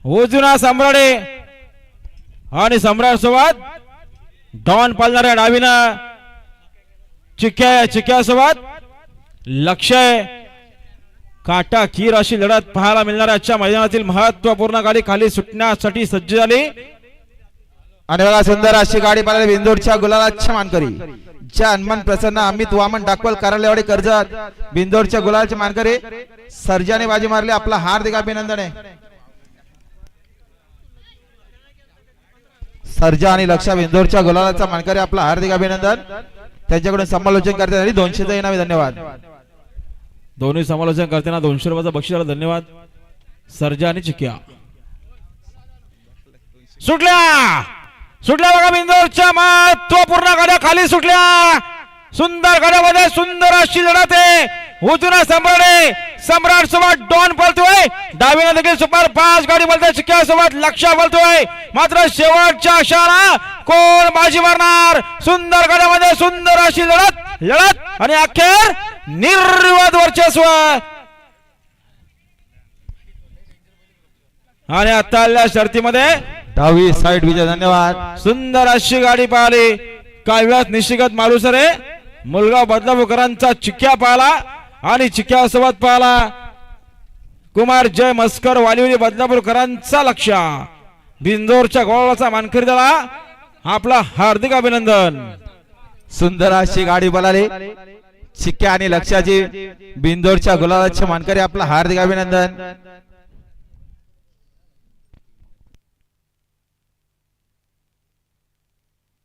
उजूना सम्राडे आणि सम्राट सोबत डॉन पालणाऱ्या डावीनं चिक्या सोबत लक्ष्य काटा कीर अशी लढत पाहायला मिळणार आजच्या मैदानातील महत्त्वपूर्ण गाडी खाली सुटण्यासाठी सज्ज झाली आणि बघा सुंदर अशी गाडी पाहिली बिंदोडच्या गुलालाच्या मानकरी ज्या हनुमान प्रसन्न अमित वामन डाकवल कारलेवाडी कर्जत बिंदोडच्या गुलालाचे मानकरी सर्जाने बाजी मारली आपला हार्दिक अभिनंदन आहे सर्जा आणि लक्षा बिंदोडच्या गुलालाचा मानकरी आपला हार्दिक अभिनंदन त्यांच्याकडून समालोचन करण्यासाठी 200 चा इनामी धन्यवाद दोन्ही समालोचन करताना 200 रुपयाचा बक्षीस धन्यवाद सर्जा आणि चिक्या सुटल्या बघा बिंदोरच्या महत्वपूर्ण गाड्या खाली सुटल्या सुंदर गाड्यामध्ये सुंदर अशी लढत आहे उजूना सम्राट सोबत डॉन पळतोय डावीने देखील सुपर फास्ट गाडी बोलतोय चिक्या सोबत लक्ष्य बोलतोय मात्र शेवटच्या क्षणाला कोण बाजी मारणार सुंदर गाड्यामध्ये सुंदर अशी लढत आणि अखेर निर्विवाद वर्चस्व आणि आता शर्तीमध्ये डावी साइड विजय धन्यवाद सुंदर अशी गाडी पाहिली काही वेळात निशिगत मालुसरे मुलगाव बदलापूरकरांचा चिक्या पाहिला आणि चिक्या सोबत पाहिला कुमार जय मस्कर वालिवली बदलापूरकरांचा लक्ष बिंदोरच्या गोळाचा मानकरी झाला आपला हार्दिक अभिनंदन सुंदर अशी गाडी पळाली चिक्या आणि लक्षाची बिंदोरच्या गुलालाचे मानकरी आपला हार्दिक अभिनंदन